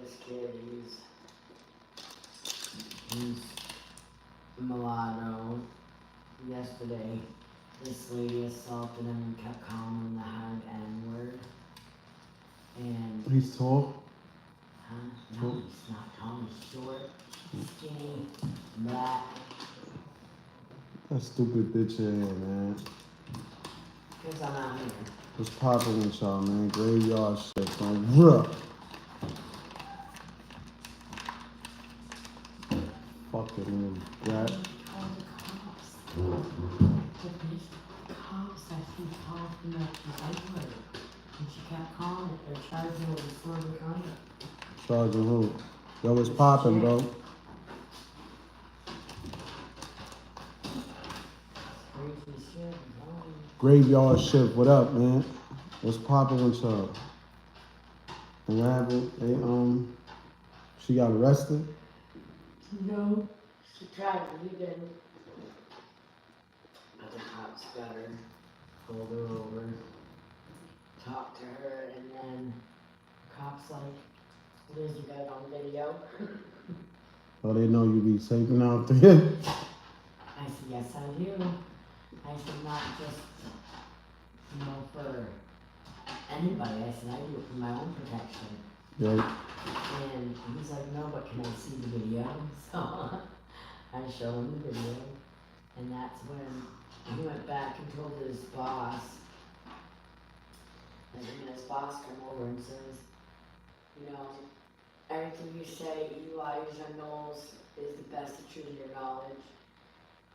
this kid, he's mulatto. Yesterday, this lady assaulted him and kept calling him the hard N-word. And he's tall? huh? No, he's not tall. He's short, skinny, black. That stupid bitch in here, man. Because I'm out here. What's poppin' with y'all, man? Graveyard shit, man. Ruh. Fucking brat. The cops said she talked him up to N-word. And she kept calling it. They're charging her with disorderly conduct. Charging who? Yo, what's poppin', bro? Crazy shit. Graveyard shit, what up, man? What's poppin' with y'all? And what happened? She got arrested? No. She tried to, he didn't. But the cops got her, pulled her over, talked to her, and then cops like, Liz, you got it on video? Oh, they know you be saving out there? I said, yes, I do. I said, not just, for anybody. I said, I do it for my own protection. Yep. And he's like, no, but can I see the video? So I show him the video. And that's when he went back and told his boss. And then his boss come over and says, everything you say, Eli's or Knowles is the best of true to your knowledge.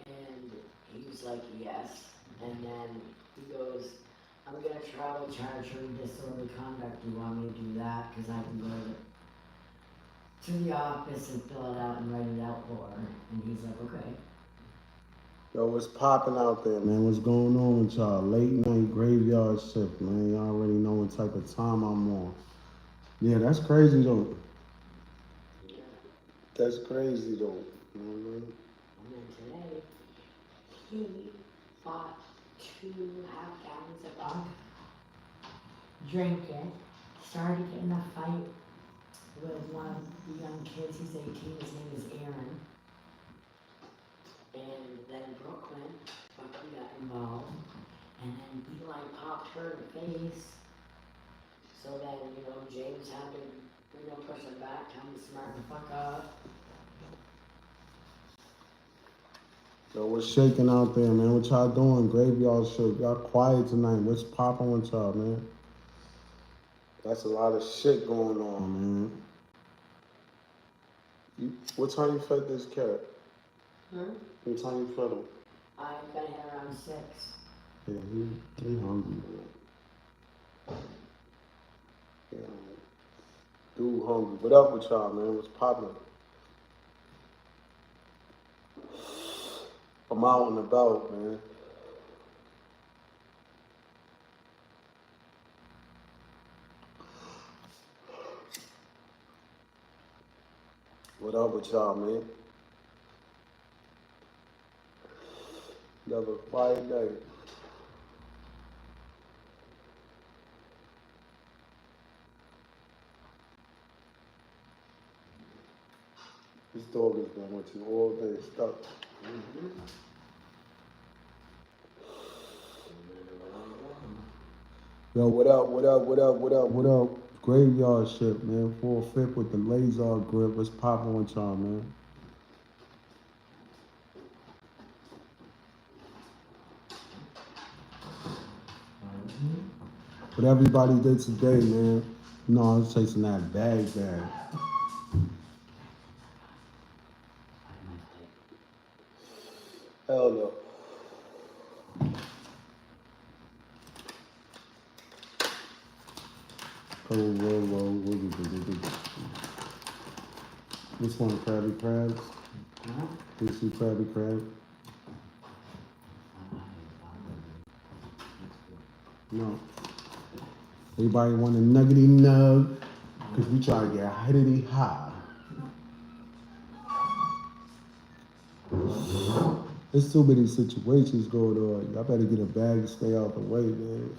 And he was like, yes. And then he goes, I'm going to travel charge her with disorderly conduct. Do you want me to do that? Because I can go to the office and fill it out and write it out for her. And he's like, okay. Yo, what's popping out there, man? What's going on with y'all? Late night graveyard shift, man. Y'all already know what type of time I'm on. Yeah, that's crazy, though. Yeah. That's crazy, though. You know what I mean? And then today, he bought 2.5 gallons of vodka, drank it, started getting a fight with one of the young kids. He's 18, his name is Aaron. And then Brooklyn fucking got involved. And then Eli popped her in the face. So then, James had to, push him back, tell him to smarten the fuck up. Yo, what's shaking out there, man? What y'all doing? Graveyard shift. Y'all quiet tonight. What's popping with y'all, man? That's a lot of shit going on, man. What time you fed this cat? What time you fed him? I got here around 6. Yeah, he hungry, man. Yeah, dude hungry. What up with y'all, man? What's poppin'? I'm out and about, man. What up with y'all, man? Another quiet night. This dog has been with you all day, stuck. Yo, what up, what up, what up, what up, what up? Graveyard shit, man. 4-5 with the laser grip. What's poppin' with y'all, man? What everybody did today, man. I was chasing that bag. Hell no. This one, Krabby Krabs. You see Krabby Krab? No. Everybody want a nuggety nug? Because we try to get hittity high. There's too many situations going on. Y'all better get a bag and stay out the way, man.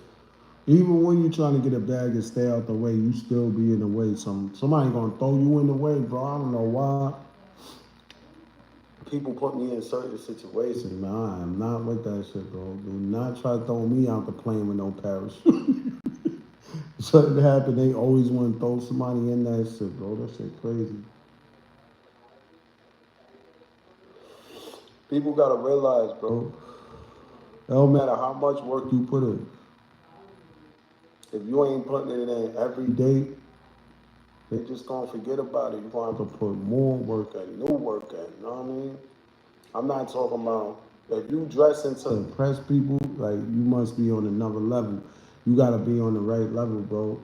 Even when you trying to get a bag and stay out the way, you still be in the way. Somebody gonna throw you in the way, bro. I don't know why. People put me in certain situations, man. I am not with that shit, bro. Do not try to throw me out the plane with no parachute. Something happen, they always want to throw somebody in that shit, bro. That shit crazy. People gotta realize, bro. It don't matter how much work you put in. If you ain't putting it in every day, they just gonna forget about it. You're gonna have to put more work in, new work in. You know what I mean? I'm not talking about if you dressing to impress people, like you must be on another level. You gotta be on the right level, bro.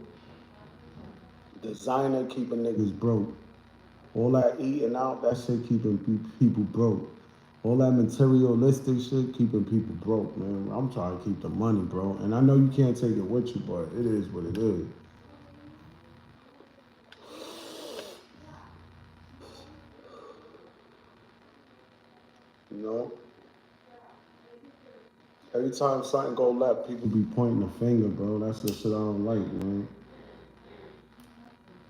Designer keeping niggas broke. All that eating out, that shit keeping people broke. All that materialistic shit keeping people broke, man. I'm trying to keep the money, bro. And I know you can't take it with you, but it is what it is. You know? Every time something go left, people be pointing a finger, bro. That's the shit I don't like, man.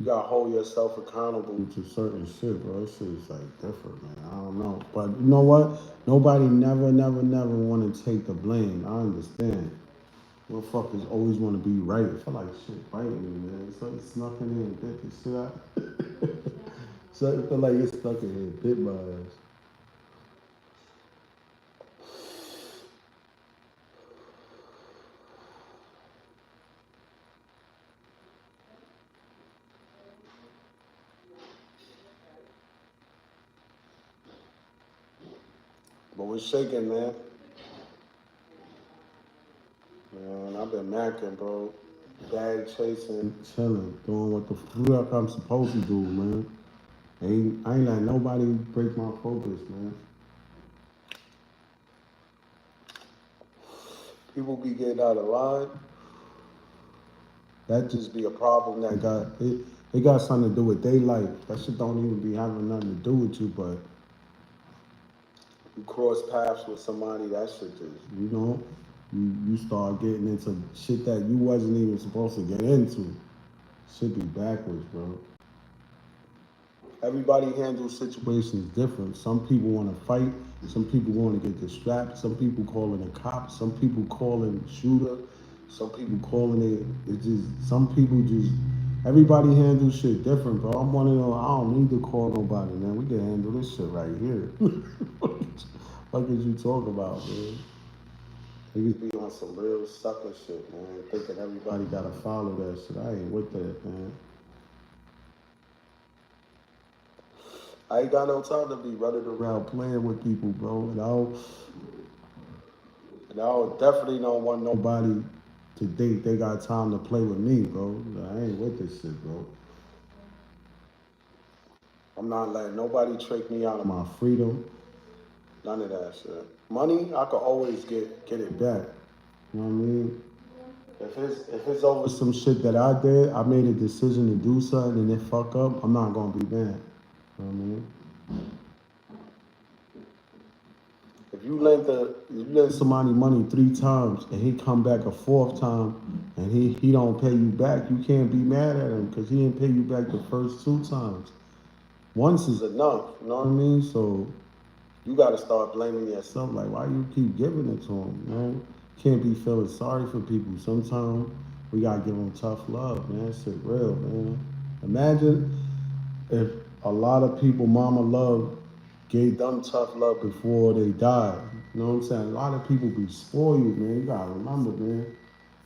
You gotta hold yourself accountable to certain shit, bro. This shit is like different, man. I don't know. But you know what? Nobody never wanna take the blame. I understand. Motherfuckers always wanna be right. I feel like shit biting me, man. Something snuck in here and bit the shit out. Something feel like it's stuck in here, bit my ass. But we're shaking, man. Man, I've been macking, bro. Bag chasing, chilling, doing what the fuck I'm supposed to do, man. I ain't let nobody break my focus, man. People be getting out of line. That just be a problem that got it. It got something to do with their life. That shit don't even be having nothing to do with you, but you cross paths with somebody, that shit just, you start getting into shit that you wasn't even supposed to get into. Should be backwards, bro. Everybody handles situations different. Some people want to fight. Some people want to get distracted. Some people calling a cop. Some people calling shooter. Some people calling it. It's just some people just. Everybody handles shit different, bro. I'm one of them. I don't need to call nobody, man. We can handle this shit right here. What is you talk about, man? Niggas be on some real sucker shit, man. Thinking everybody gotta follow that shit. I ain't with that, man. I ain't got no time to be running around playing with people, bro. And I definitely don't want nobody to think they got time to play with me, bro. I ain't with this shit, bro. I'm not letting nobody trick me out of my freedom. None of that shit. Money, I could always get it back. You know what I mean? If it's over some shit that I did, I made a decision to do something and it fuck up, I'm not gonna be mad. You know what I mean? If you lend somebody money 3 times and he come back a 4th time and he don't pay you back, you can't be mad at him because he didn't pay you back the first 2 times. Once is enough, you know what I mean? So you gotta start blaming yourself. Like, why you keep giving it to him? You know, can't be feeling sorry for people. Sometimes we gotta give them tough love, man. That shit real, man. Imagine if a lot of people mama love gave them tough love before they died. You know what I'm saying? A lot of people be spoiled, man. You gotta remember, man.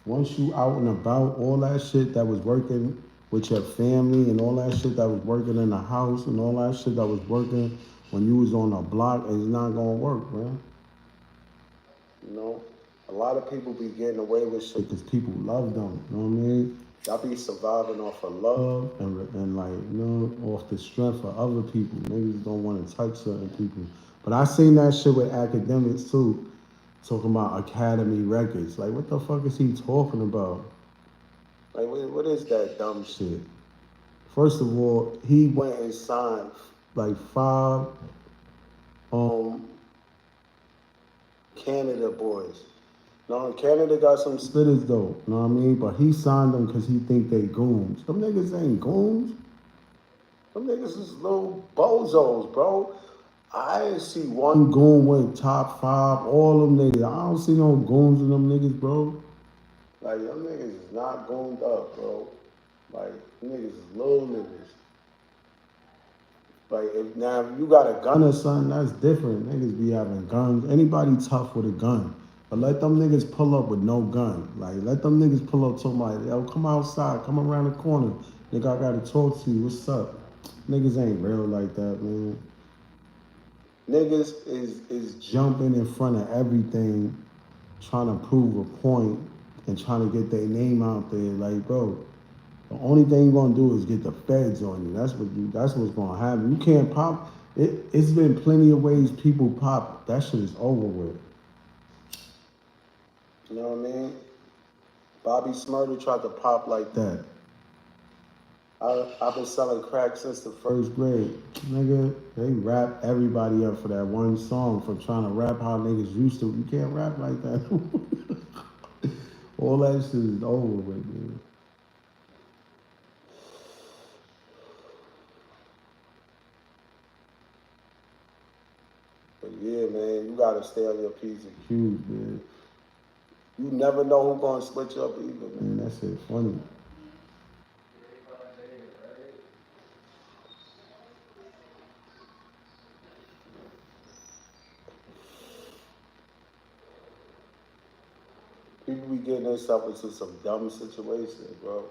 Once you out and about, all that shit that was working with your family and all that shit that was working in the house and all that shit that was working when you was on the block is not gonna work, man. You know? A lot of people be getting away with shit because people love them. You know what I mean? Y'all be surviving off of love and like, off the strength of other people. Niggas don't want to touch certain people. But I seen that shit with academics too. Talking about Academy Records. Like, what the fuck is he talking about? Like, what is that dumb shit? First of all, he went and signed like 5 Canada boys. No, Canada got some spitters though, you know what I mean? But he signed them because he think they goons. Them niggas ain't goons. Them niggas is little bozos, bro. I ain't see one goon with top five, all them niggas. I don't see no goons in them niggas, bro. Like, them niggas is not gooned up, bro. Like, them niggas is little niggas. Like, if you got a gun or something, that's different. Niggas be having guns. Anybody tough with a gun. But let them niggas pull up with no gun. Like, let them niggas pull up to somebody. Yo, come outside. Come around the corner. Nigga, I gotta talk to you. What's up? Niggas ain't real like that, man. Niggas is jumping in front of everything, trying to prove a point and trying to get their name out there. Like, bro, the only thing you're gonna do is get the feds on you. That's what's gonna happen. You can't pop. It's been plenty of ways people pop. That shit is over with. You know what I mean? Bobby Smurder tried to pop like that. I've been selling crack since the first grade. Nigga, they rap everybody up for that one song for trying to rap how niggas used to. You can't rap like that. All that shit is over with, man. But yeah, man, you gotta stay on your P's and Q's, man. You never know who's gonna switch up either, man. That shit funny. People be getting themselves into some dumb situations, bro.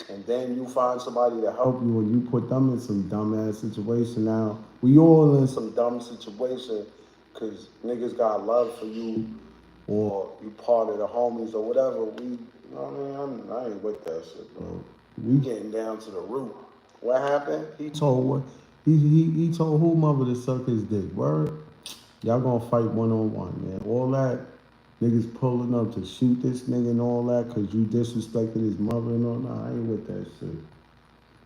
And then you find somebody to help you and you put them in some dumbass situation. Now, we all in some dumb situation because niggas got love for you or you part of the homies or whatever. You know what I mean? I ain't with that shit, bro. We getting down to the root. What happened? He told what? He told who mother to suck his dick. Word? Y'all gonna fight one on one, man. All that niggas pulling up to shoot this nigga and all that because you disrespected his mother and all. Nah, I ain't with that shit.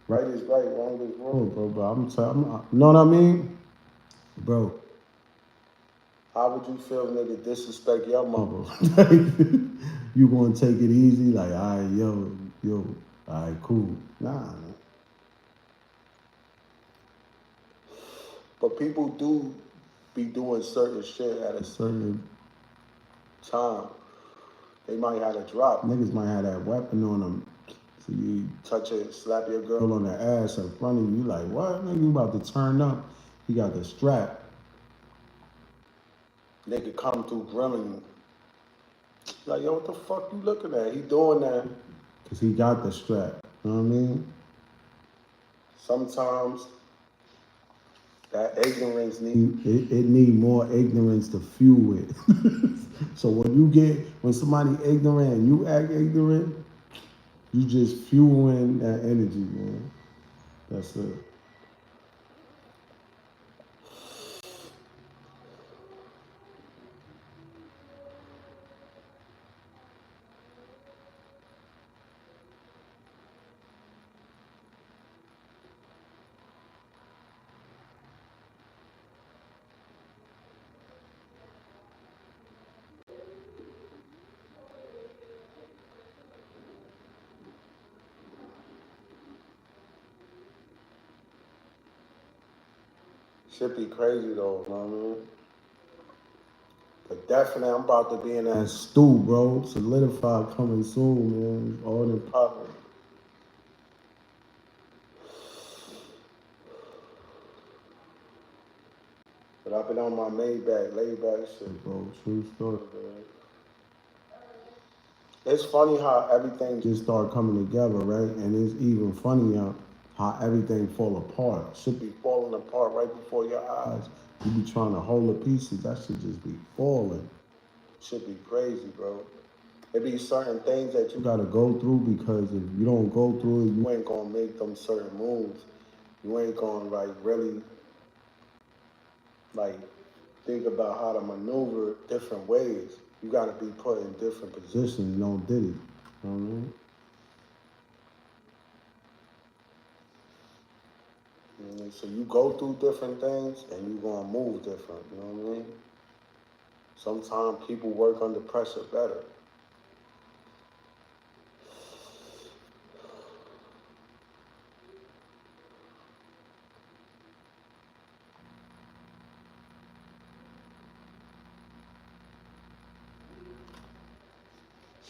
Right is right, wrong is wrong, bro. But I'm telling you know what I mean? Bro, how would you feel nigga disrespect your mother? You gonna take it easy? Like, all right, yo, all right, cool. Nah, man. But people do be doing certain shit at a certain time. They might have a drop. Niggas might have that weapon on them. So you touch it, slap your girl on the ass in front of you. You like, what? Nigga, you about to turn up. He got the strap. Nigga come through grilling you. Like, yo, what the fuck you looking at? He doing that because he got the strap. You know what I mean? Sometimes that ignorance it need more ignorance to fuel it. So when somebody ignorant and you act ignorant, you just fueling that energy, man. That's it. Should be crazy though, you know what I mean? But definitely, I'm about to be in that stew, bro. Solidified coming soon, man. All in popping. But I've been on my Maybach, laid back shit, bro. True story, man. It's funny how everything just start coming together, right? And it's even funnier how everything fall apart. Should be falling apart right before your eyes. You be trying to hold the pieces, that should just be falling. Should be crazy, bro. It be certain things that you gotta go through because if you don't go through it, you ain't gonna make them certain moves. You ain't gonna like really like think about how to maneuver different ways. You gotta be put in different positions. You don't did it. You know what I mean? So you go through different things and you gonna move different. You know what I mean? Sometimes people work under pressure better.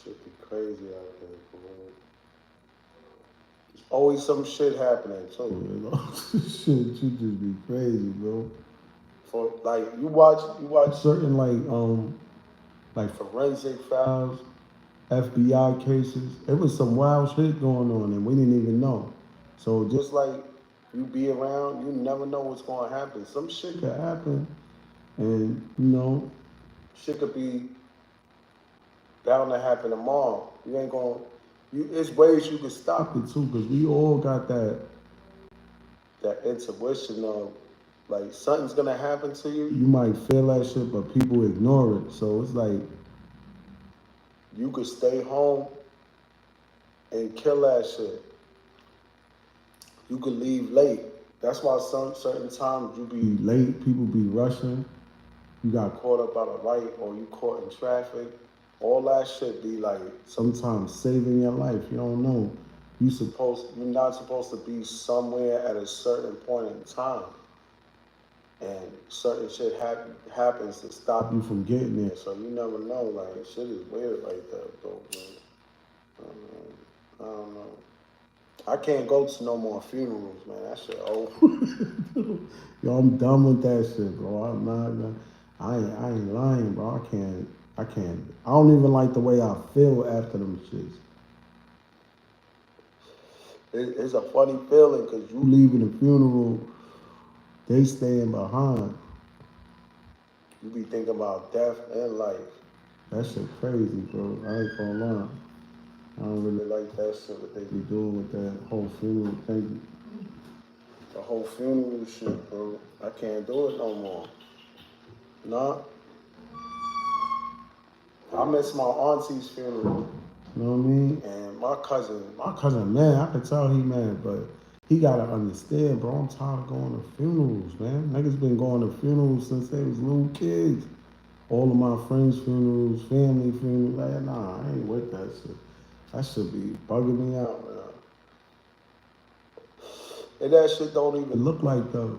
Shit be crazy out there, bro. There's always some shit happening too. You know? Shit just be crazy, bro. For like you watch certain like forensic files, FBI cases. It was some wild shit going on and we didn't even know. So just like you be around, you never know what's gonna happen. Some shit could happen and shit could be bound to happen tomorrow. You ain't gonna it's ways you can stop it too, because we all got that intuition of like something's gonna happen to you. You might feel that shit, but people ignore it. So it's like you could stay home and kill that shit. You could leave late. That's why certain times you be late, people be rushing. You got caught up at a light or you caught in traffic. All that shit be like sometimes saving your life. You don't know. You're not supposed to be somewhere at a certain point in time. And certain shit happens to stop you from getting there. So you never know. Like shit is weird like that, though, man. I don't know. I can't go to no more funerals, man. That shit over. Yo, I'm done with that shit, bro. I'm not. I ain't lying, bro. I can't. I don't even like the way I feel after them shits. It's a funny feeling because you leaving the funeral, they staying behind. You be thinking about death and life. That shit crazy, bro. I ain't gonna lie. I don't really like that shit, what they be doing with that whole funeral thing. The whole funeral shit, bro. I can't do it no more. Nah. I miss my auntie's funeral. You know what I mean? And my cousin, man, I could tell he mad, but he gotta understand, bro. I'm tired of going to funerals, man. Niggas been going to funerals since they was little kids. All of my friends' funerals, family funerals, like, nah, I ain't with that shit. That should be bugging me out, man. And that shit don't even look like the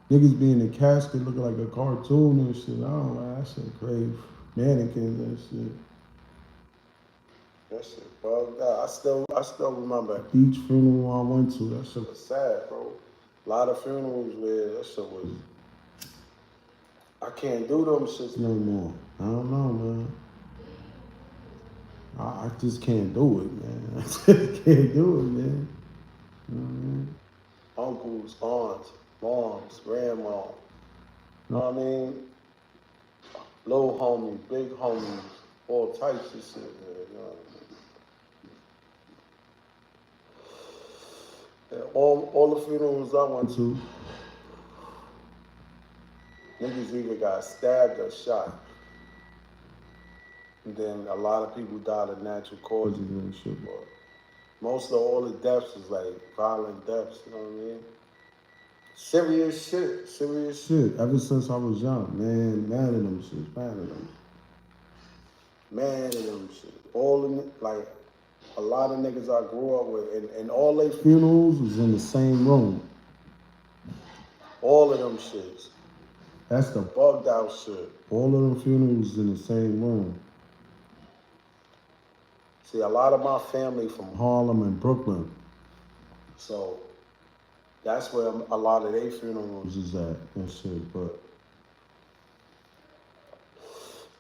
niggas be in the casket looking like a cartoon and shit. I don't know, that shit crazy. Mannequins and shit. That shit bugged out. I still remember each funeral I went to, that shit was sad, bro. A lot of funerals where that shit was, I can't do them shits no more. I don't know, man. I just can't do it, man. I just can't do it, man. You know what I mean? Uncles, aunts, moms, grandma. You know what I mean? Little homies, big homies, all types of shit, man. You know what I mean? And all the funerals I went to, niggas either got stabbed or shot. And then a lot of people died of natural causes and shit, but most of all the deaths is like violent deaths, you know what I mean? Serious shit. Ever since I was young, man, mad at them shit, mad at them shit. All of them, like, a lot of niggas I grew up with, and all their funerals was in the same room. All of them shits. That's the bugged out shit. All of them funerals in the same room. See, a lot of my family from Harlem and Brooklyn. So that's where a lot of their funerals is at and shit. But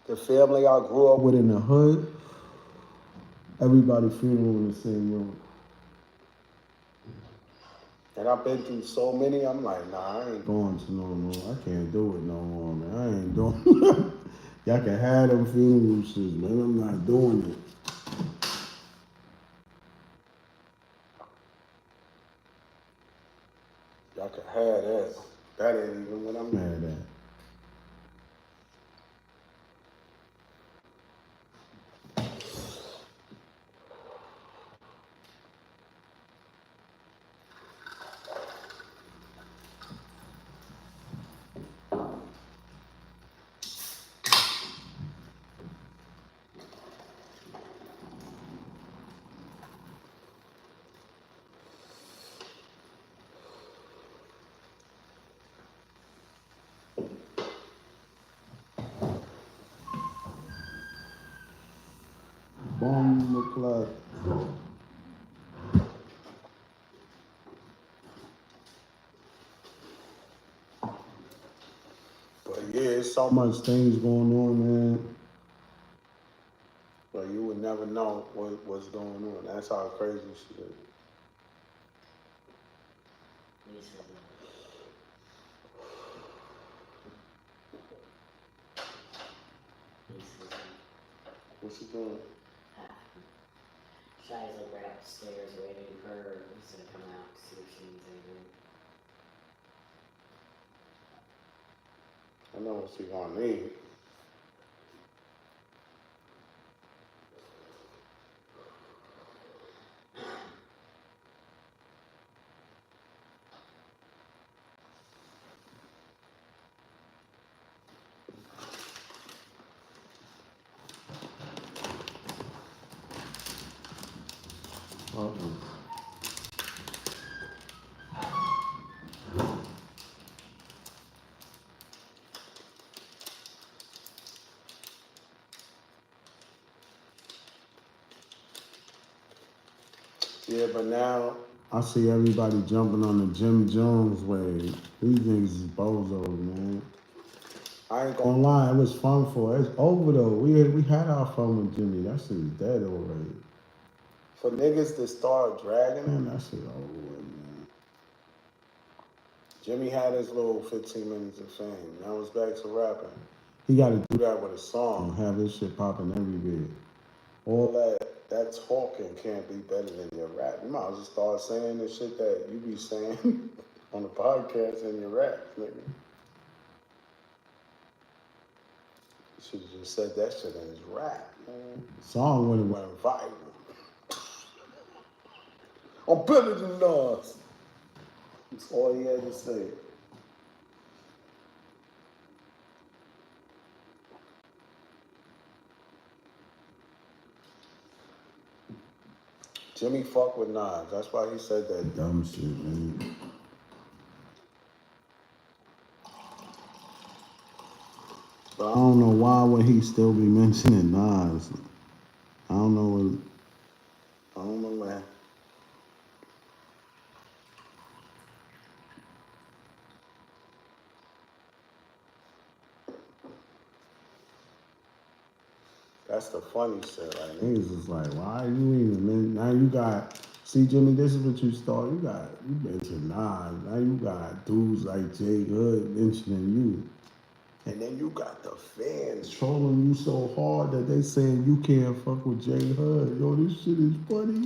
the family I grew up with in the hood, everybody funeral in the same room. And I've been through so many, I'm like, nah, I ain't going to no more. I can't do it no more, man. I ain't doing Y'all can have them funeral shit, man. I'm not doing it. Y'all can have that. That ain't even what I'm mad at. Bomb o'clock. But yeah, it's so much things going on, man. But you would never know what's going on. That's how crazy shit is. What's she doing? Shy's like right upstairs waiting for her. He's gonna come out to see if she needs anything. I know what she gonna need. Yeah, but now I see everybody jumping on the Jim Jones wave. These niggas is bozos, man. I ain't gonna lie, it was fun for us. It's over though. We had our fun with Jimmy. That shit is dead already. For niggas to start dragging him, that shit over with, man. Jimmy had his little 15 minutes of fame. Now it's back to rapping. He got to do that with a song, have his shit popping everywhere. All that talking can't be better than your rap. You might as well start saying the shit that you be saying on the podcast and your rap, nigga. You should have just said that shit in his rap, man. The song would have went viral. I'm better than Nas. That's all he had to say. Jimmy fuck with Nas. That's why he said that dumb shit, man. But I don't know why would he still be mentioning Nas. I don't know man. That's the funny shit. Like niggas is like, why you even now you got see Jimmy, this is what you start. You mentioned Nas. Now you got dudes like Jay Hood mentioning you. And then you got the fans trolling you so hard that they saying you can't fuck with Jay Hood. Yo, this shit is funny.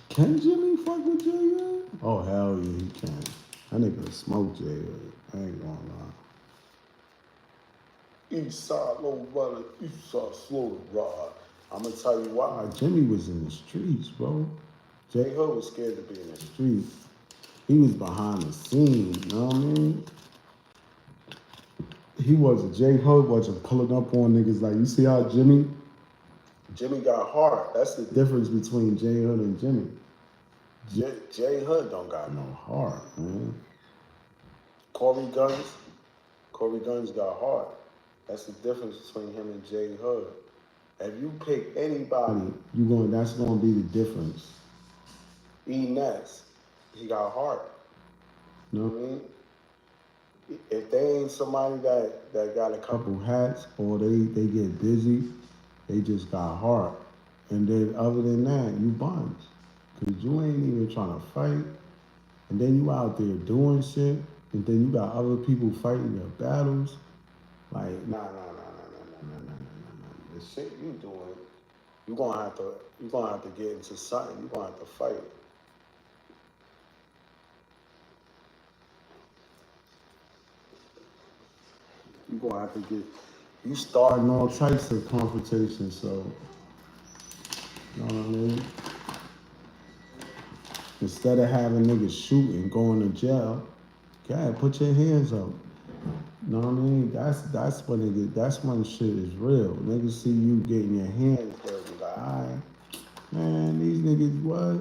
Can Jimmy fuck with Jay Hood? Oh, hell yeah, he can. That nigga smoke Jay Hood. I ain't gonna lie. Eastside low runner, Eastside slow to ride. I'm gonna tell you why. Jimmy was in the streets, bro. Jay Hood was scared to be in the streets. He was behind the scenes, you know what I mean? Jay Hood wasn't pulling up on niggas like, you see how Jimmy got heart. That's the difference between Jay Hood and Jimmy. Jay Hood don't got no heart, man. Corey Guns got heart. That's the difference between him and Jay Hood. If you pick anybody, that's gonna be the difference. Ness, he got heart. You know what I mean? If they ain't somebody that got a couple hats or they get busy, they just got heart. And then other than that, you bunch. Cause you ain't even trying to fight. And then you out there doing shit. And then you got other people fighting your battles. Like, nah. The shit you doing, you're gonna have to get into something. You're gonna have to fight. You're gonna have to you starting all types of confrontations, so you know what I mean? Instead of having niggas shooting, going to jail, God, put your hands up. You know what I mean? That's when shit is real. Niggas see you getting your hands dirty, like, alright, man, these niggas, what?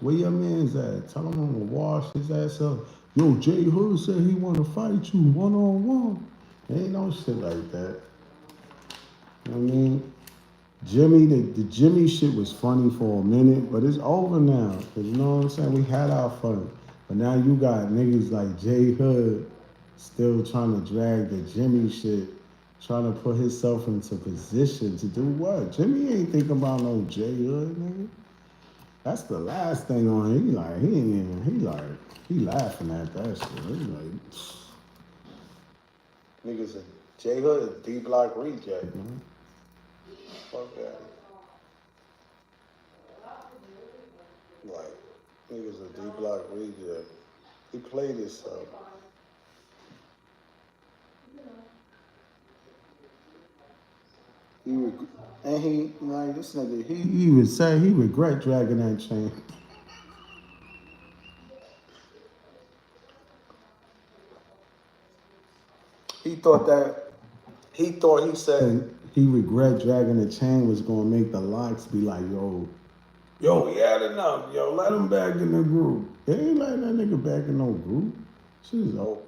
Where your man's at? Tell him I'm gonna wash his ass up. Yo, Jay Hood said he wanna fight you one-on-one. Ain't no shit like that. You know what I mean? Jimmy, the Jimmy shit was funny for a minute, but it's over now. Cause you know what I'm saying? We had our fun. But now you got niggas like J Hood still trying to drag the Jimmy shit, trying to put himself into position to do what? Jimmy ain't thinking about no J Hood, nigga. That's the last thing on him. He like, he ain't even, he laughing at that shit. He like, niggas, J Hood is D Block reject, man. Fuck that. Like, niggas a D Block reject. He played himself. And he, like, this nigga, he even said he regret dragging that chain. He thought that, he said he regret dragging the chain was gonna make the locks be like, yo, he had enough, yo, let him back in the group. They ain't letting that nigga back in no group. Shit is over.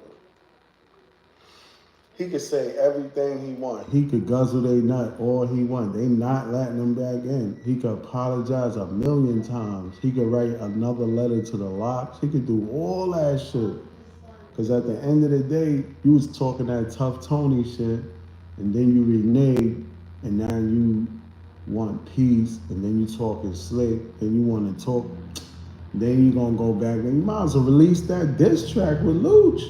He could say everything he want. He could guzzle they nut all he want. They not letting him back in. He could apologize 1,000,000 times. He could write another letter to the locks. He could do all that shit. Cause at the end of the day, you was talking that tough Tony shit, and then you renege, and now you want peace, and then you talking slick, and you want to talk. Then you gonna go back and you might as well release that diss track with Luch.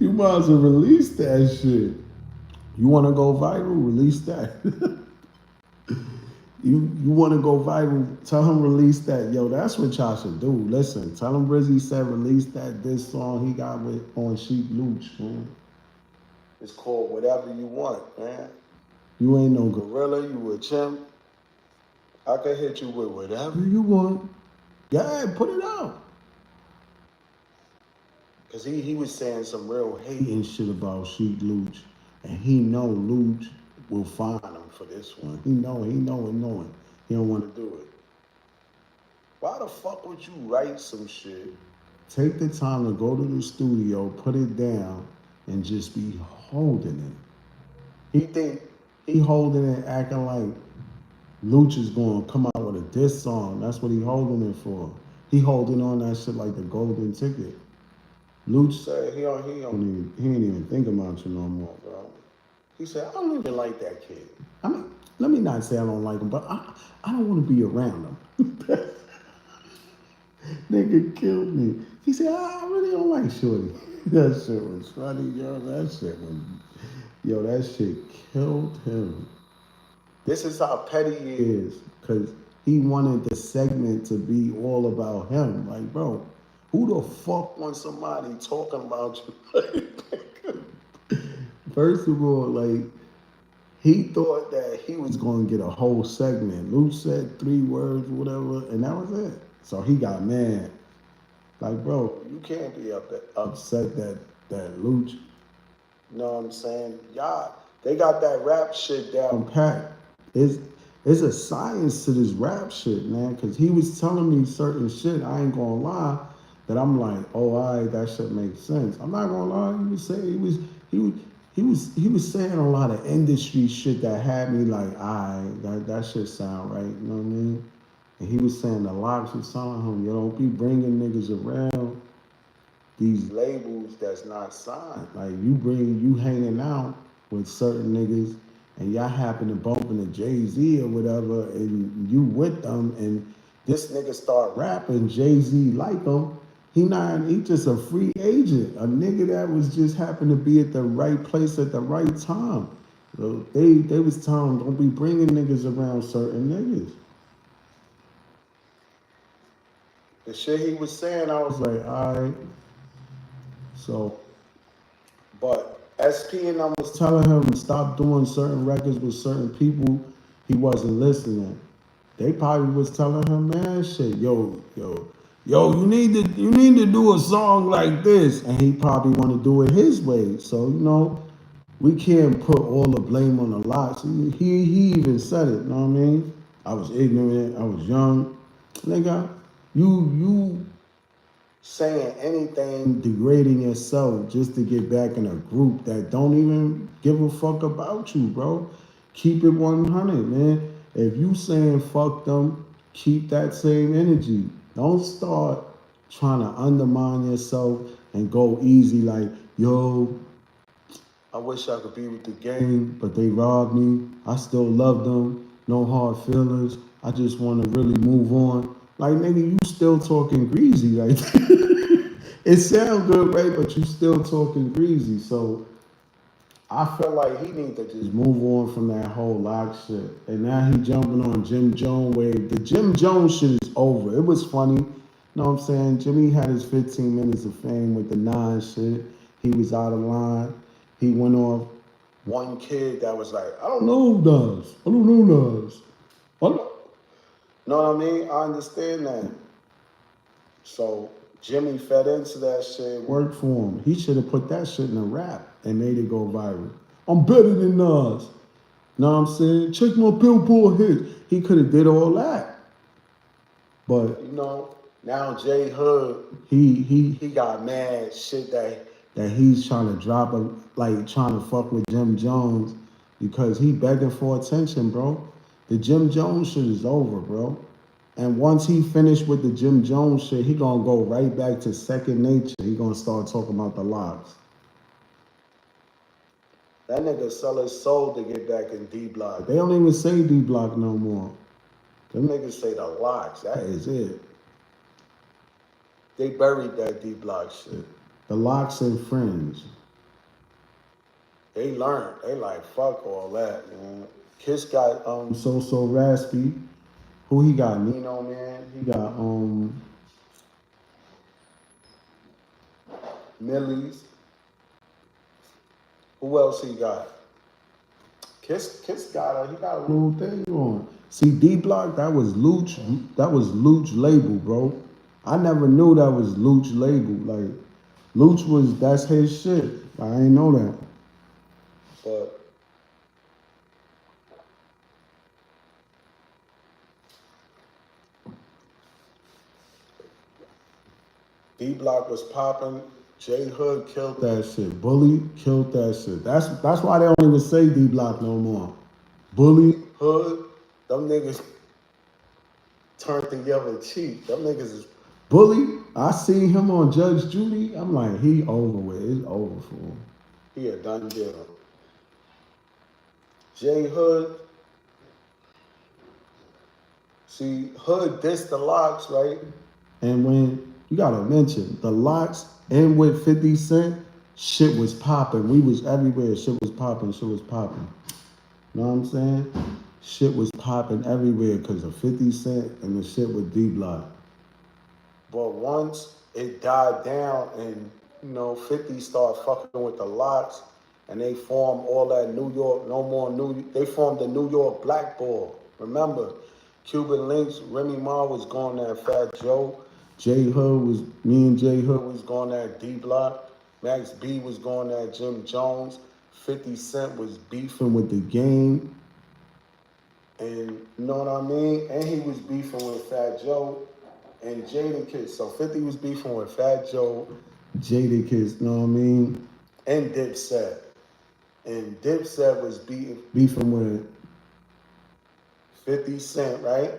You might as well release that shit. You want to go viral? Release that. You want to go viral? Tell him release that. Yo, that's what y'all should do. Listen, tell him RIZZY said release that this song he got with on Sheep Luch, man. It's called Whatever You Want, man. You ain't no gorilla. You a chimp. I can hit you with whatever you want. Go ahead, put it out. Cause he was saying some real hating shit about Sheep Luch, and he know Luch will find him for this one. He know it. He don't want to do it. Why the fuck would you write some shit? Take the time to go to the studio, put it down, and just be holding it. He think he holding it, acting like Luch is gonna come out with a diss song. That's what he holding it for. He holding on that shit like the golden ticket. Luch said he ain't even thinking about you no more, bro. He said, I don't even like that kid. I mean, let me not say I don't like him, but I don't want to be around him. Nigga killed me. He said, I really don't like Shorty. That shit was funny, yo. That shit killed him. This is how petty he is, because he wanted the segment to be all about him. Like, bro, who the fuck wants somebody talking about you? First of all, like, he thought that he was going to get a whole segment. Luch said 3 words, whatever, and that was it. So he got mad. Like, bro, you can't be upset that Luch, you know what I'm saying? Y'all, they got that rap shit down pat. It's a science to this rap shit, man, because he was telling me certain shit, I ain't gonna lie, that I'm like, oh, all right, that shit makes sense. I'm not gonna lie, he was saying a lot of industry shit that had me like, all right, that shit sound right, you know what I mean? And he was saying the locks was telling him, yo, don't be bringing niggas around these labels that's not signed. Like, you hanging out with certain niggas and y'all happen to bump into Jay-Z or whatever and you with them and this nigga start rapping, Jay-Z like him. He just a free agent, a nigga that was just happened to be at the right place at the right time. So they was telling him, don't be bringing niggas around certain niggas. The shit he was saying, I was like, all right. So, but SP and I was telling him to stop doing certain records with certain people. He wasn't listening. They probably was telling him, man, shit, yo, you need to do a song like this, and he probably want to do it his way. So we can't put all the blame on the locks. He even said it. You know what I mean? I was ignorant. I was young, nigga. You saying anything degrading yourself just to get back in a group that don't even give a fuck about you, bro. Keep it 100, man. If you saying fuck them, keep that same energy. Don't start trying to undermine yourself and go easy like, yo, I wish I could be with the gang, but they robbed me. I still love them. No hard feelings. I just want to really move on. Like, nigga, you still talking greasy. Like, it sound good, right? But you still talking greasy. So I feel like he need to just move on from that whole lock shit. And now he jumping on Jim Jones wave. The Jim Jones shit is over. It was funny. You know what I'm saying? Jimmy had his 15 minutes of fame with the nine shit. He was out of line. He went off one kid that was like, I don't know who does. I don't know who does. I don't know what I mean? I understand that. So Jimmy fed into that shit, worked for him. He should have put that shit in a rap and made it go viral. I'm better than Nas. Know what I'm saying? Check my Billboard hits. He could have did all that. But you know, now J Hood, he got mad shit that he's trying to drop like trying to fuck with Jim Jones because he begging for attention, bro. The Jim Jones shit is over, bro. And once he finished with the Jim Jones shit, he gonna go right back to second nature. He gonna start talking about the locks. That nigga sell his soul to get back in D Block. They don't even say D Block no more. Them niggas say the locks. That is it. They buried that D Block shit. The locks and friends. They learned. They like fuck all that, man. Kiss got So Raspy. Who he got? Nino, man. He got Millie's. Who else he got? Kiss got he got a little thing on. See, D Block, that was Luch label, bro. I never knew that was Luch label. Like Luch that's his shit. I ain't know that. But D Block was popping. J Hood killed that shit. Bully killed that shit. That's why they don't even say D Block no more. Bully, Hood, them niggas turned the other cheek. Them niggas is Bully. I seen him on Judge Judy. I'm like, he over with. It's over for him. He a done deal. J Hood. See, Hood dissed the locks, right? And when you gotta mention the locks and with 50 Cent, shit was popping. We was everywhere. Shit was popping. Shit was popping. You know what I'm saying? Shit was popping everywhere because of 50 Cent and the shit with D Block. But once it died down and, you know, 50 started fucking with the locks and they formed all that New York, they formed the New York Blackball. Remember, Cuban Links, Remy Ma was going at Fat Joe. Me and J Hood was going at D Block. Max B was going at Jim Jones. 50 Cent was beefing with the game. And you know what I mean? And he was beefing with Fat Joe and Jadakiss. So 50 was beefing with Fat Joe, Jadakiss, you know what I mean? And Dipset. And Dipset was beefing with 50 Cent, right?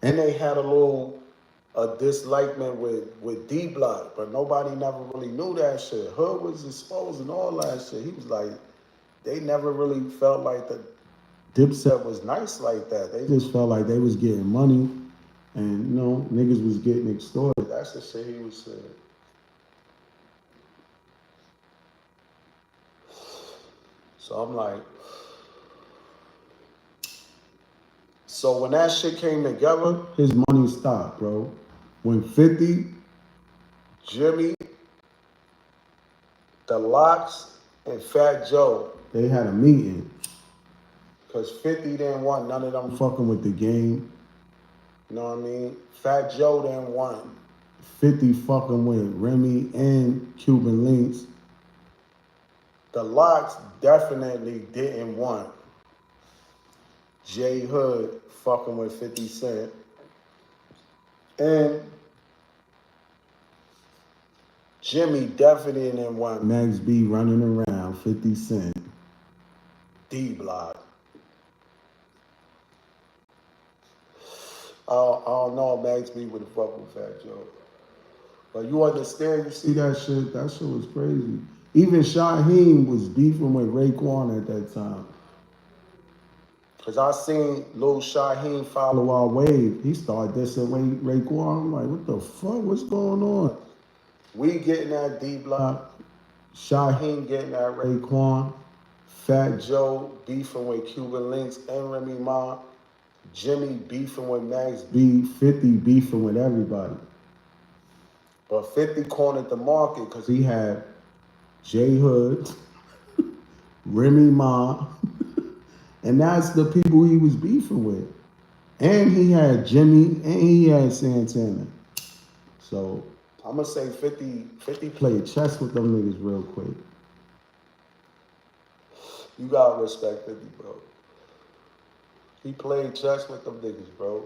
And they had a dislikement with D Block, but nobody never really knew that shit. Hood was exposed and all that shit. He was like, they never really felt like the Dipset was nice like that. They just felt like they was getting money and, you know, niggas was getting extorted. That's the shit he was saying. So I'm like, so when that shit came together, his money stopped, bro. When 50, Jimmy, the Locks, and Fat Joe, they had a meeting. Because 50 didn't want none of them fucking with the game. You know what I mean? Fat Joe didn't want 50 fucking with Remy and Cuban Links. The Locks definitely didn't want J Hood fucking with 50 Cent. And Jimmy definitely didn't want Max B running around 50 Cent. D Block. I don't know if Max B would have fucked with Fat Joe. But you understand, you see that shit was crazy. Even Shaheem was beefing with Raekwon at that time. Cause I seen Lil Shaheem follow our wave. He started dissing Raekwon. I'm like, what the fuck? What's going on? We getting that D Block. Shaheem getting that Raekwon. Fat Joe beefing with Cuban Links and Remy Ma. Jimmy beefing with Max B. 50 beefing with everybody. But 50 cornered the market because he had J Hood, Remy Ma, and that's the people he was beefing with. And he had Jimmy and he had Santana. So I'm gonna say 50 played chess with them niggas real quick. You gotta respect 50, bro. He played chess with them niggas, bro.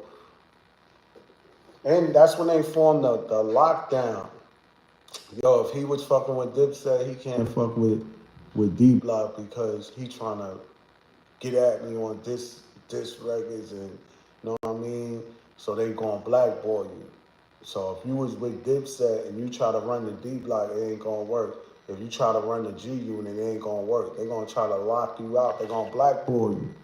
And that's when they formed the lockdown. Yo, if he was fucking with Dipset, he can't fuck with D Block because he trying to get at me on this records and you know what I mean? So they gonna blackball you. So if you was with Dipset and you try to run the D Block, it ain't gonna work. If you try to run the G Unit, it ain't gonna work. They're gonna try to lock you out. They're gonna blackball you.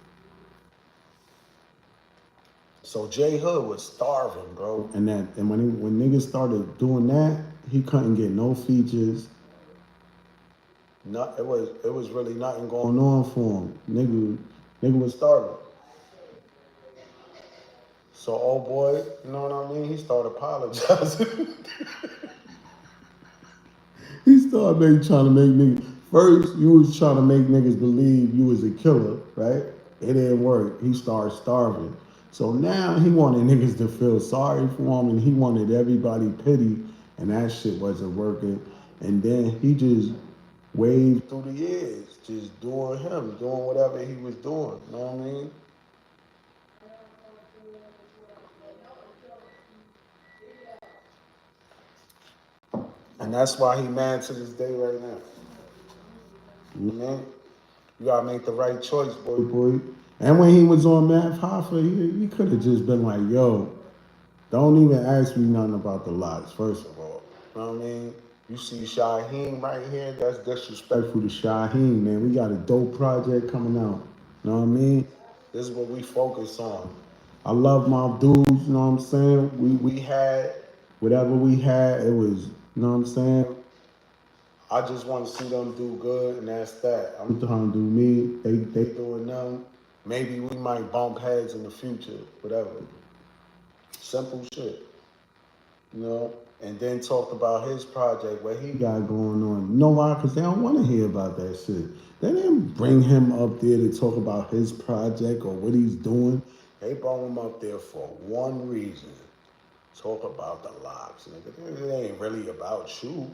So J Hood was starving, bro. And when niggas started doing that, he couldn't get no features. It was really nothing going on for him. Nigga was starving. So old boy, you know what I mean? He started apologizing. He started trying to make niggas. First, you was trying to make niggas believe you was a killer, right? It didn't work. He started starving. So now he wanted niggas to feel sorry for him and he wanted everybody pity and that shit wasn't working. And then he just waved through the years, just doing him, doing whatever he was doing. You know what I mean? And that's why he mad to this day right now. You know what I mean? You gotta make the right choice, boy. And when he was on Math Hoffa, he could have just been like, yo, don't even ask me nothing about the lots, first of all. You know what I mean? You see Shaheem right here, that's disrespectful to Shaheem, man. We got a dope project coming out. You know what I mean? This is what we focus on. I love my dudes, you know what I'm saying? We had whatever we had, it was, you know what I'm saying? I just want to see them do good, and that's that. I'm trying to do me. They doing them. Maybe we might bump heads in the future, whatever. Simple shit, you know. And then talked about his project, what he got going on. You know why? Because they don't want to hear about that shit. They didn't bring him up there to talk about his project or what he's doing. They brought him up there for one reason. Talk about the locks, nigga. It ain't really about you. You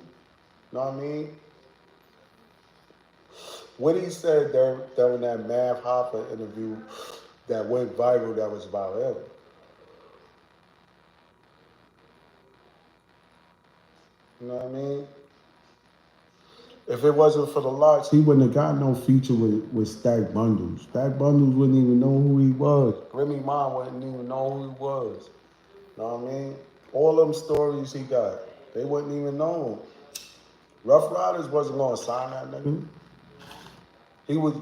know what I mean? What he said during that Math Hoffa interview that went viral that was about him. You know what I mean? If it wasn't for the locks, he wouldn't have got no feature with Stack Bundles. Stack Bundles wouldn't even know who he was. Remy Ma wouldn't even know who he was. You know what I mean? All them stories he got, they wouldn't even know him. Rough Riders wasn't gonna sign that nigga. He was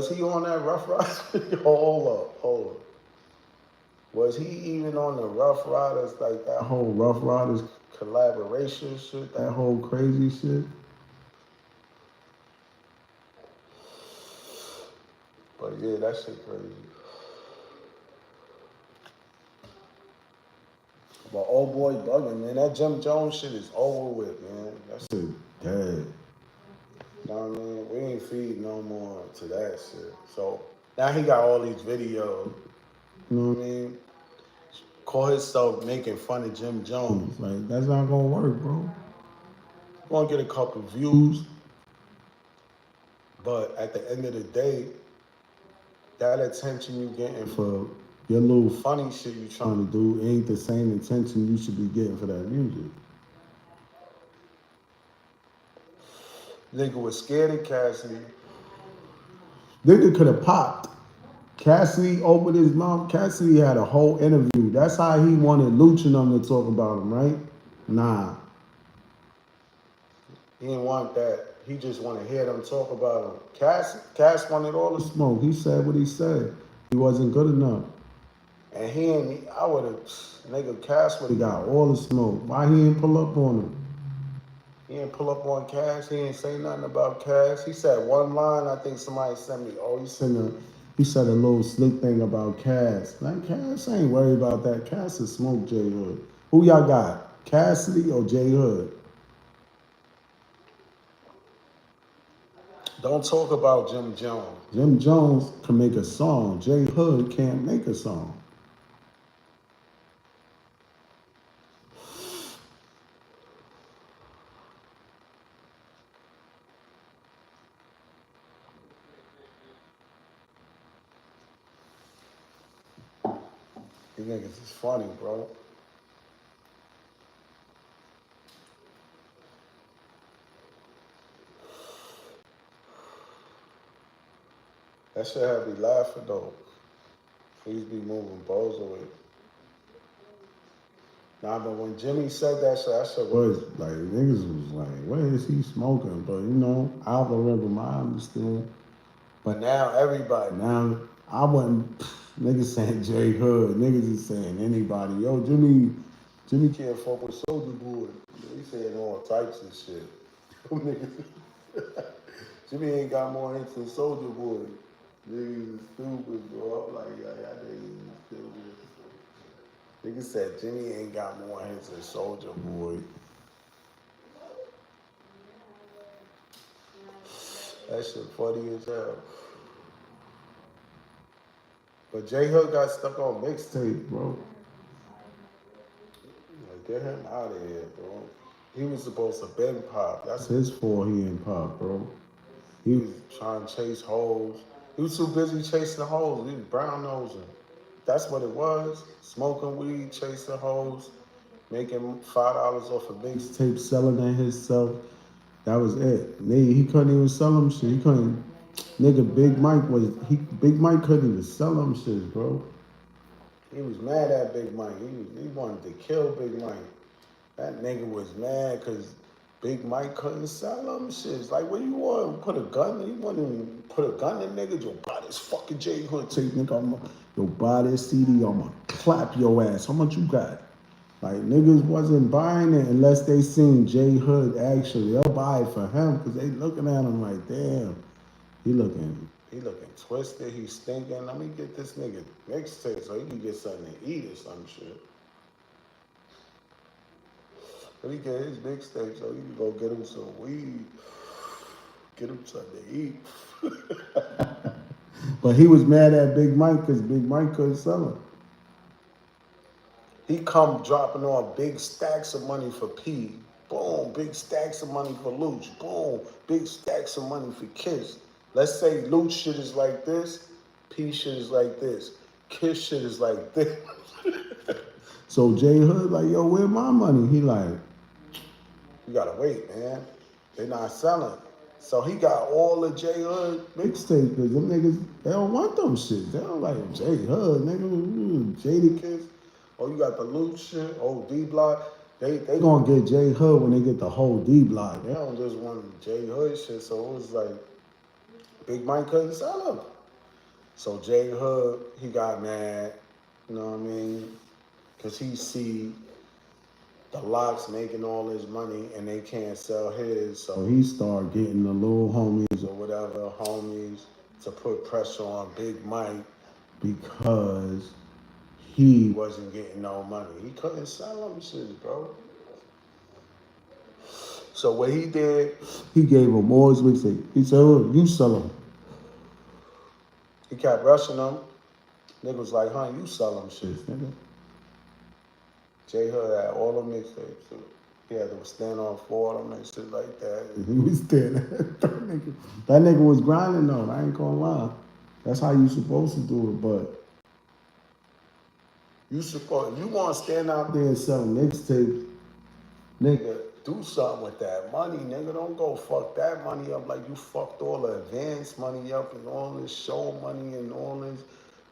he on that Rough Riders? hold up. Was he even on the Rough Riders, like that whole Rough Riders collaboration shit, that whole crazy shit? But yeah, that shit crazy. But old boy bugging, man. That Jim Jones shit is over with, man. That shit dead. You know what I mean? We ain't feed no more to that shit. So now he got all these videos. You know what I mean? Call himself making fun of Jim Jones. Like, that's not gonna work, bro. You're gonna get a couple views, but at the end of the day, that attention you getting for your little funny shit you trying to do ain't the same attention you should be getting for that music. Nigga was scared of Cassidy. Nigga could have popped. Cassidy opened his mouth. Cassidy had a whole interview. That's how he wanted Lucha and them to talk about him, right? Nah, he didn't want that. He just wanted to hear them talk about him. Cass wanted all the smoke. He said what he said. He wasn't good enough. And he ain't, I would have, nigga, Cass would have got all the smoke. Why he ain't pull up on him? He didn't pull up on Cass. He didn't say nothing about Cass. He said one line. I think somebody sent me. Oh, he said a little slick thing about Cass. Like Cass ain't worried about that. Cass is smoke J Hood. Who y'all got? Cassidy or J Hood? Don't talk about Jim Jones. Jim Jones can make a song. J Hood can't make a song. These niggas is funny, bro. That shit had me laughing though. Please be moving balls away. Nah, but when Jimmy said that shit was like, niggas was like, what is he smoking? But you know, algorithm, I understand. But now everybody, now I wasn't, niggas saying J Hood, niggas is saying anybody. Yo, Jimmy can't fuck with Soulja Boy. He saying all types of shit. Jimmy ain't got more hits than Soulja Boy. Niggas is stupid, bro. I'm like, yeah, niggas is stupid. Niggas said Jimmy ain't got more hits than Soulja Boy. That shit funny as hell. But J Hood got stuck on mixtape, bro. Like, get him out of here, bro. He was supposed to bend pop. That's his fault he ain't pop, bro. He was trying to chase hoes. He was too busy chasing hoes. He was brown nosing. That's what it was. Smoking weed, chasing hoes, making $5 off a mixtape, selling it himself. That was it. Nigga, he couldn't even sell them shit. He couldn't. Nigga, Big Mike couldn't even sell them shit, bro. He was mad at Big Mike. He wanted to kill Big Mike. That nigga was mad because Big Mike couldn't sell them shits. Like, what you want? Put a gun? You want to put a gun in nigga? You'll buy this fucking J Hood tape, nigga. You'll buy this CD. I'm gonna clap your ass. How much you got? Like, niggas wasn't buying it unless they seen J Hood actually. They'll buy it for him because they looking at him like, damn, he looking twisted. He stinking. Let me get this nigga mixtape so he can get something to eat or some shit. But he get his mixtape so he can go get him some weed, get him something to eat. But he was mad at Big Mike because Big Mike couldn't sell him. He come dropping on big stacks of money for P. Boom, big stacks of money for Luch. Boom, big stacks of money for Kiss. Let's say Luch shit is like this, P shit is like this, Kiss shit is like this. So J Hood like, yo, where my money? He like, you gotta wait, man. They not selling. So he got all the J Hood mixtapes because them niggas, they don't want them shit. They don't like J Hood, nigga. Jada Kiss. Oh, you got the loot shit, oh, D Block. They gonna get J Hood when they get the whole D Block. They don't just want J Hood shit. So it was like, Big Mike couldn't sell him. So J Hood, he got mad, you know what I mean? Because he see the Locks making all his money and they can't sell his. So he started getting the little homies or whatever homies to put pressure on Big Mike because he wasn't getting no money. He couldn't sell them shit, bro. So what he did, he gave him all his mixtape. He said, oh, you sell them. He kept rushing them. Nigga was like, huh, you sell them shit, nigga. J Hood had all the mixtapes too. He had to stand on for them and shit like that. And he was standing. That nigga was grinding though, I ain't gonna lie. That's how you supposed to do it, but if you want to stand out there and sell mixtapes, nigga, do something with that money, nigga. Don't go fuck that money up like you fucked all the advance money up and all this show money and all this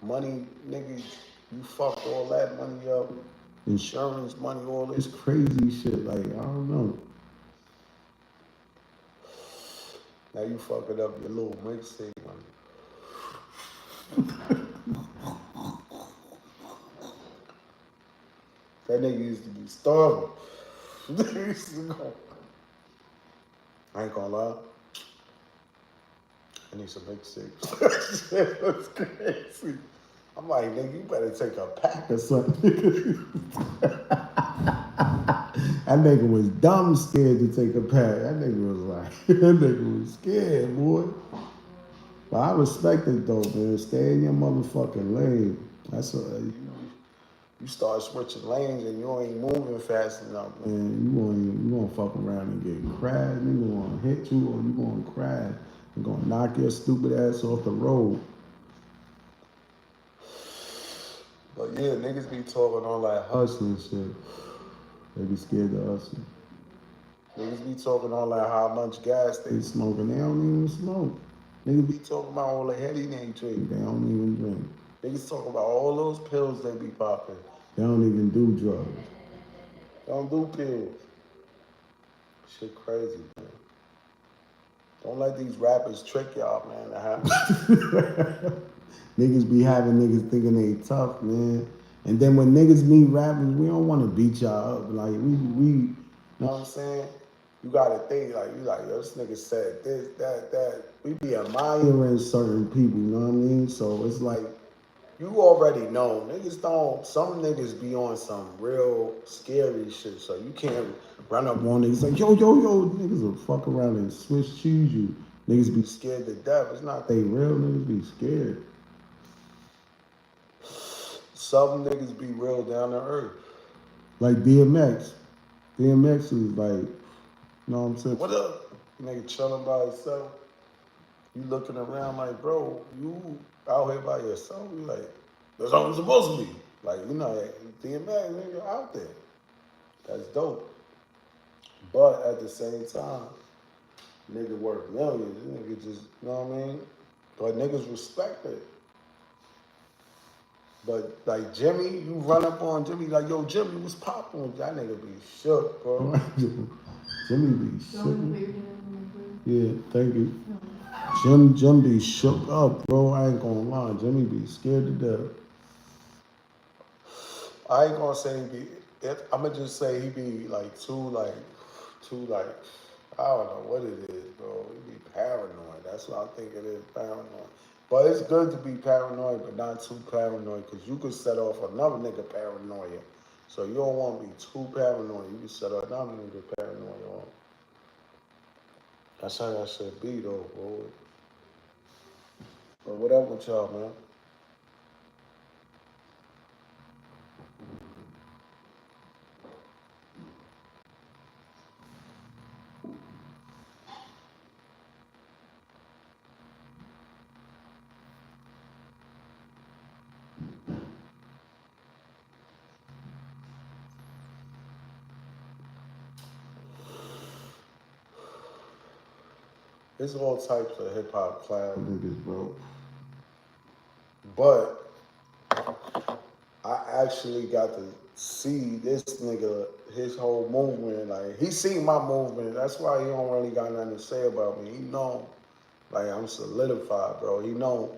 money, nigga, you fuck all that money up, insurance money, all this crazy shit. Like, I don't know. Now you fucking up your little mixtape money. That nigga used to be starving. I ain't gonna lie. I need some mixtapes. That was crazy. I'm like, nigga, you better take a pack or something. That nigga was dumb scared to take a pack. That nigga was like, that nigga was scared, boy. But I respect it though, man. Stay in your motherfucking lane. That's what you start switching lanes and you ain't moving fast enough, man. You gonna fuck around and get crashed. Nigga gonna hit you or you gonna crash. You gonna knock your stupid ass off the road. But yeah, niggas be talking all that hustling shit. They be scared to hustle. Niggas be talking all that how much gas they smoking. They don't even smoke. Niggas be talking about all the heady they drink. They don't even drink. Niggas talking about all those pills they be popping. They don't even do drugs. They don't do pills. Shit crazy, man. Don't let these rappers trick y'all, man. Niggas be having niggas thinking they tough, man. And then when niggas meet rappers, we don't want to beat y'all up. Like, we, you know what I'm saying? You gotta think, like, you like, yo, this nigga said this, that. We be admiring certain people, you know what I mean? So it's like, you already know. Niggas don't, some niggas be on some real scary shit. So you can't run up on niggas like, yo, niggas will fuck around and switch choose you. Niggas be scared to death. It's not they real, niggas be scared. Some niggas be real down to earth. Like DMX. DMX is like, you know what I'm saying? What up? Nigga chilling by himself. You looking around like, bro, you out here by yourself? You like, that's how I'm supposed to be. Like, you know, DMX, nigga, out there. That's dope. But at the same time, nigga worth millions. Nigga just, you know what I mean? But niggas respect it. But like Jimmy, you run up on Jimmy like, yo, Jimmy, what's poppin'? That nigga be shook, bro. Jimmy be shook. Yeah, thank you. Jim be shook up, bro. I ain't gonna lie. Jimmy be scared to death. I ain't gonna say he be. I'ma just say he be like too like, I don't know what it is, bro. He be paranoid. That's what I think it is, paranoid. But it's good to be paranoid, but not too paranoid, because you could set off another nigga paranoia. So you don't want to be too paranoid. You can set off another nigga paranoia on. That's how that should be, though, bro. But what up with y'all, man? There's all types of hip hop clown niggas, bro. But I actually got to see this nigga, his whole movement. Like, he seen my movement. That's why he don't really got nothing to say about me. He know, like, I'm solidified, bro. He know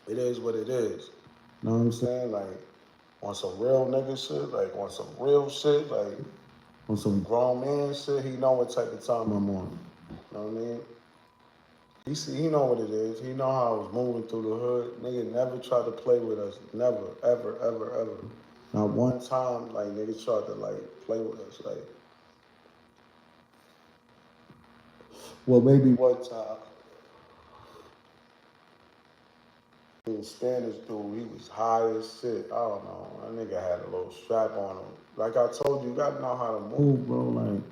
it is what it is. You know what I'm saying? Like, on some real nigga shit, like, on some real shit, like, on some grown man shit, he know what type of time I'm on. You know what I mean? He know what it is. He know how I was moving through the hood. Nigga never tried to play with us. Never, ever, ever, ever. Not one time, like, niggas tried to, like, play with us. Like, well, maybe one time. The Spanish dude, he was high as shit. I don't know. That nigga had a little strap on him. Like I told you, you gotta know how to move, bro. Like, you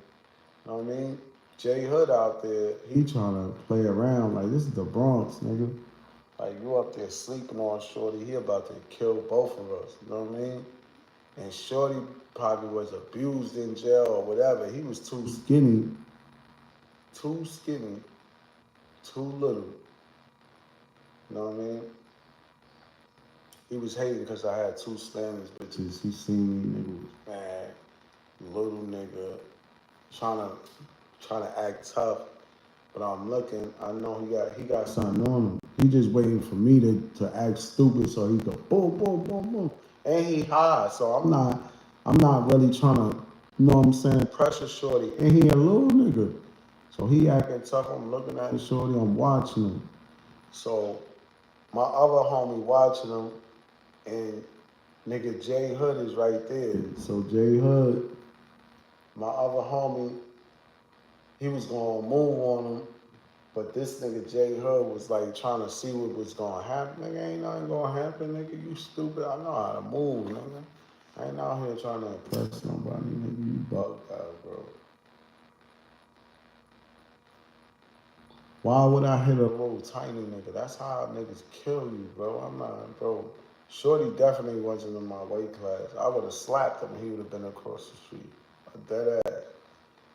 know what I mean? J Hood out there, he trying to play around. Like, this is the Bronx, nigga. Like, you up there sleeping on Shorty, he about to kill both of us. You know what I mean? And Shorty probably was abused in jail or whatever. He was too skinny, too little. You know what I mean? He was hating because I had 2 Spanish bitches. He seen me, nigga was mad, little nigga, trying to act tough. But I'm looking, I know he got something on him. He just waiting for me to act stupid so he go boom, boom, boom, boom. And he high, so I'm not really trying to, you know what I'm saying, pressure shorty. And he a little nigga. So he acting tough, I'm looking at shorty, I'm watching him. So my other homie watching him, and nigga J Hood is right there. So J Hood, my other homie, he was gonna move on him, but this nigga J Hood was like trying to see what was gonna happen. Nigga, ain't nothing gonna happen, nigga. You stupid. I know how to move, nigga. I ain't out here trying to impress nobody, nigga. You bugged out, bro. Why would I hit a little tiny nigga? That's how niggas kill you, bro. I'm not, bro. Shorty definitely wasn't in my weight class. I would have slapped him. He would have been across the street. A dead ass.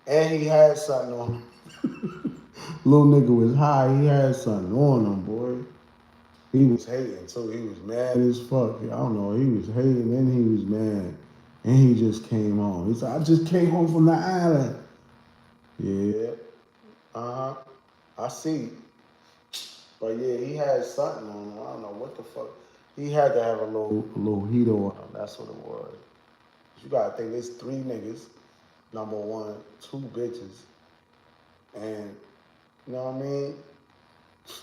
And he had something on him. Little nigga was high. He had something on him, boy. He was hating too. He was mad as fuck. I don't know. He was hating and he was mad. And he just came home. He said, I just came home from the island. Yeah. Uh-huh. I see. But yeah, he had something on him. I don't know what the fuck. He had to have a little heat on him. That's what it was. You gotta think there's 3 niggas. Number 1, 2 bitches. And you know what I mean?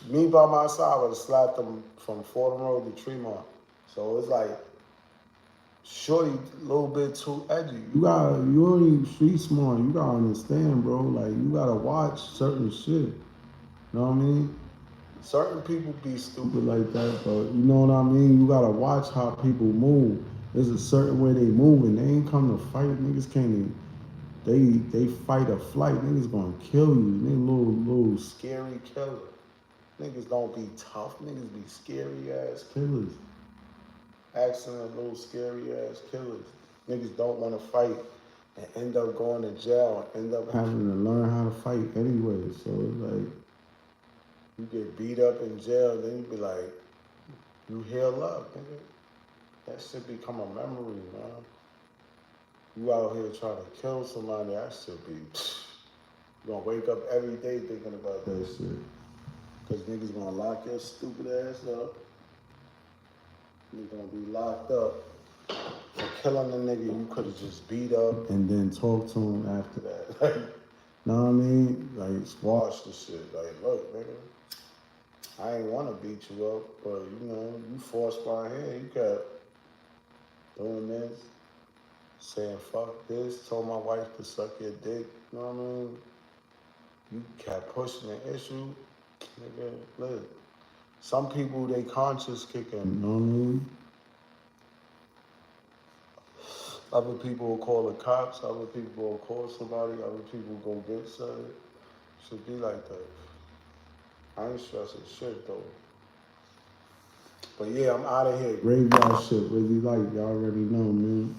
Me by my side would have slapped him from Fordham Road to Tremont. So it's like shorty a little bit too edgy. You ain't street smart. You gotta understand, bro. Like you gotta watch certain shit. You know what I mean? Certain people be stupid like that, but you know what I mean? You gotta watch how people move. There's a certain way they move and they ain't come to fight. Niggas can't even, they fight or flight. Niggas gonna kill you. They little scary killer. Niggas don't be tough. Niggas be scary ass killers. Accident, little scary ass killers. Niggas don't want to fight and end up going to jail and end up having to learn how to fight anyway. So it's like, you get beat up in jail, then you be like, you heal up, nigga. That shit become a memory, man. You out here trying to kill somebody, that shit be, you gonna wake up every day thinking about that shit. Cause niggas gonna lock your stupid ass up. You're gonna be locked up for killing a nigga you could have just beat up and then talk to him after that. Like, know what I mean? Like, squash the shit. Like, look, nigga, I ain't wanna beat you up, but you know, you forced my hand. You kept doing this, saying fuck this, told my wife to suck your dick. You know what I mean? You kept pushing the issue. Nigga, look. Some people, they conscience kicking, you know what I mean? Other people will call the cops, other people will call somebody, other people go get something. Should be like that. I ain't stressing shit though. But yeah, I'm out of here. Graveyard shit, really like, y'all already know, man.